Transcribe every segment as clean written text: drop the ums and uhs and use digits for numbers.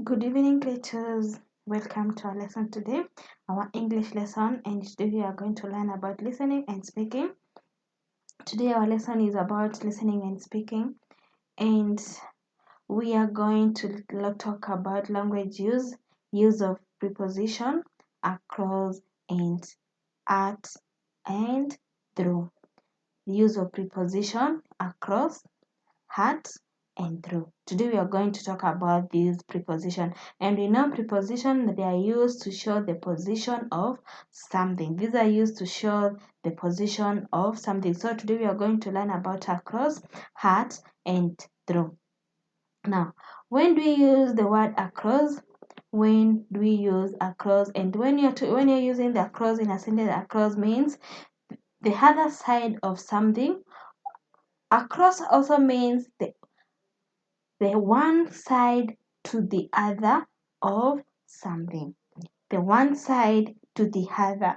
Good evening, creatures. Welcome to our lesson today, our English lesson, and today we are going to learn about listening and speaking. Today our lesson is about listening and speaking, and we are going to talk about language use of preposition, across, and at, and through. The use of preposition, across, at, and through. Today we are going to talk about these preposition, and we know preposition, they are used to show the position of something. These are used to show the position of something. So today we are going to learn about across, at, and through. Now, when do we use the word across? When do we use across? And when you're using the across in a sentence, across means the other side of something. Across also means the one side to the other of something. The one side to the other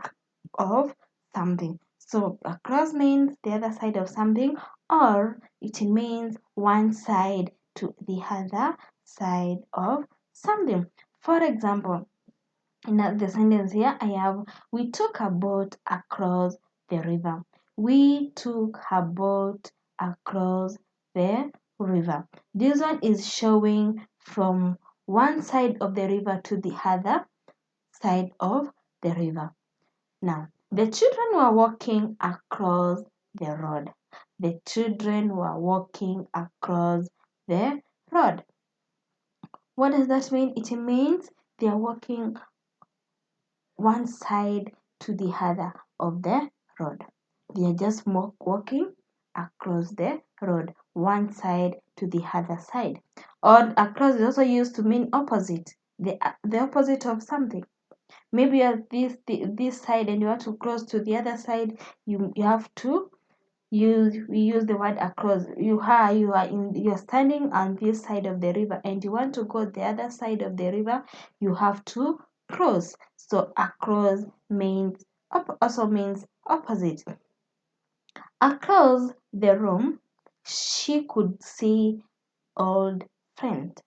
of something. So across means the other side of something, or it means one side to the other side of something. For example, in the sentence here I have, we took a boat across the river. We took a boat across the river. This one is showing from one side of the river to the other side of the river. Now, the children were walking across the road. The children were walking across the road. What does that mean? It means they are walking one side to the other of the road. They are just walking across the road, one side to the other side. Or across is also used to mean opposite, the opposite of something. Maybe you are this side and you want to cross to the other side. You have to use the word across. You're standing on this side of the river and you want to go the other side of the river. You have to cross. So across means also means opposite. Across the room, she could see old friend.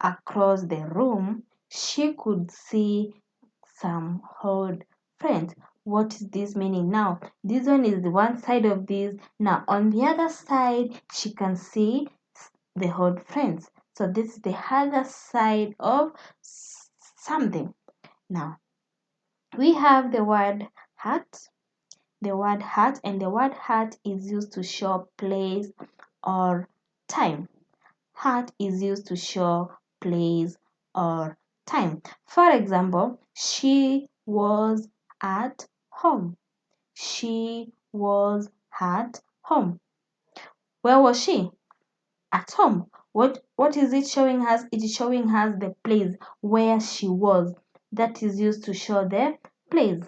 Across the room, she could see some old friends. What is this meaning now? This one is the one side of this. Now on the other side, she can see the old friends. So this is the other side of something. Now we have the word hat. The word hat, and the word hat is used to show place or time. Hat is used to show place or time. For example, she was at home. She was at home. Where was she? At home. What is it showing us? It is showing us the place where she was. That is used to show the place.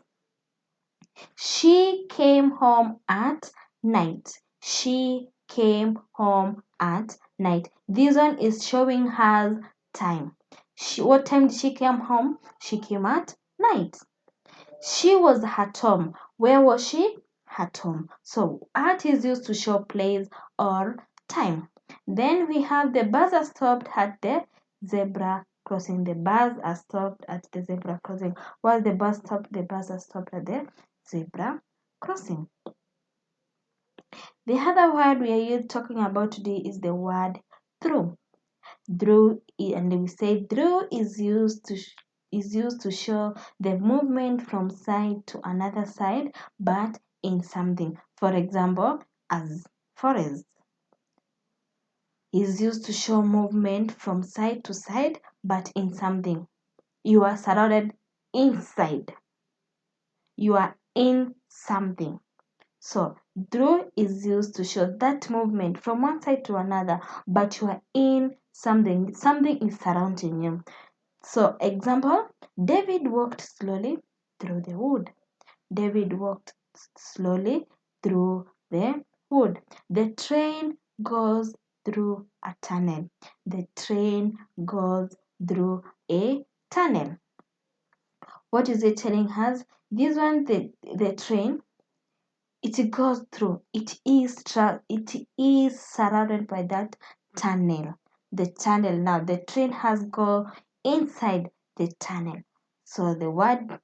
She came home at night. She came home at night. This one is showing us time. What time did she come home? She came at night. She was at home. Where was she? At home. So at is used to show place or time. Then we have the bus are stopped at the zebra crossing. The bus are stopped at the zebra crossing. While the bus stopped, the bus are stopped at the zebra crossing. The other word we are talking about today is the word through. Through, and we say through is used to show the movement from side to another side, but in something. For example, as forest is used to show movement from side to side, but in something. You are surrounded inside. You are in something. So through is used to show that movement from one side to another, but you are in something. Something is surrounding you. So example, David walked slowly through the wood. David walked slowly through the wood. The train goes through a tunnel. The train goes through a tunnel. What is it telling us? This one, the train, it goes through. It is surrounded by that tunnel. the tunnel. Now the train has go inside the tunnel. So the word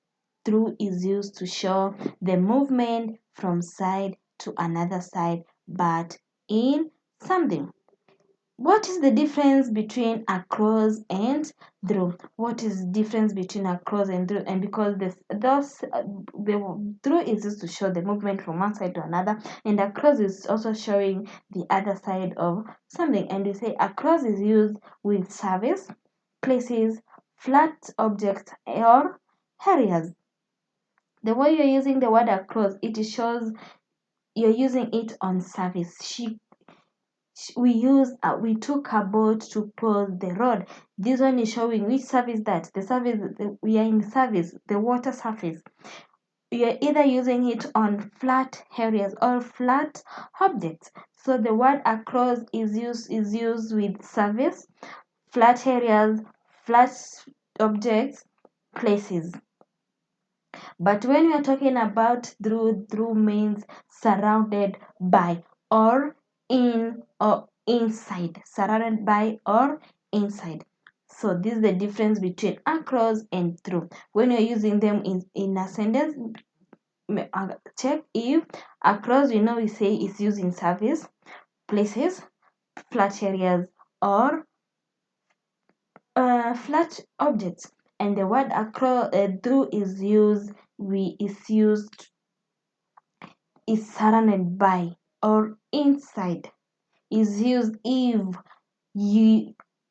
through is used to show the movement from side to another side, but in something. What is the difference between across and through? What is the difference between across and through? And because the through is used to show the movement from one side to another, and across is also showing the other side of something. And we say across is used with surface, places, flat objects, or areas. The way you're using the word across, it shows you're using it on surface. We took a boat to cross the road. This one is showing which surface that we are in service, the water surface. We are either using it on flat areas or flat objects. So the word across is used with surface, flat areas, flat objects, places. But when we are talking about through means surrounded by or in or inside, surrounded by or inside. So this is the difference between across and through. When you're using them in a sentence, check if across, we say it's used in surface, places, flat areas, or flat objects. And the word across through is surrounded by or inside. Is used you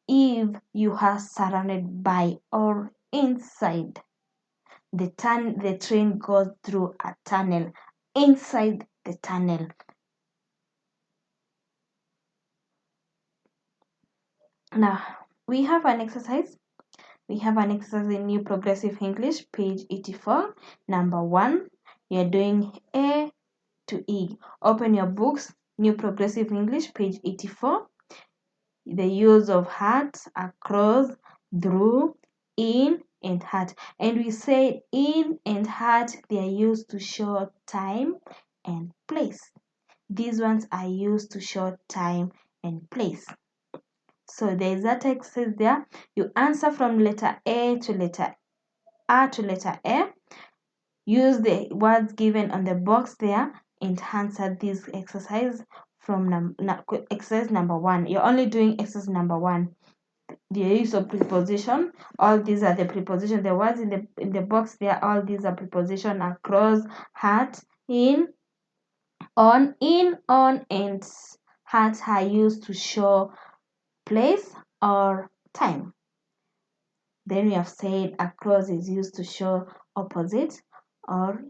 if you are surrounded by or inside. The train goes through a tunnel. Inside the tunnel. Now we have an exercise. We have an exercise in New Progressive English, page 84, number 1. You're doing A to E. Open your books, New Progressive English, page 84. The use of at, across, through, in, and at. And we say in and at, they are used to show time and place. These ones are used to show time and place. So there is that exercise there. You answer from letter A to letter A. Use the words given on the box there and answer this exercise from exercise number 1. You're only doing exercise number 1. The use of preposition. All these are the preposition. The words in the box there. All these are preposition: across, at, in, on, and at are used to show place or time. Then we have said across is used to show opposite or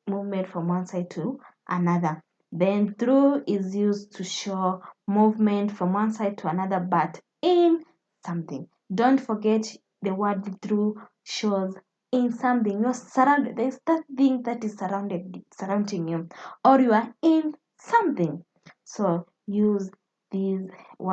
movement from one side to another. Then through is used to show movement from one side to another, but in something. Don't forget the word through shows in something. You're surrounded. There's that thing that is surrounding you, or you are in something. So use these words.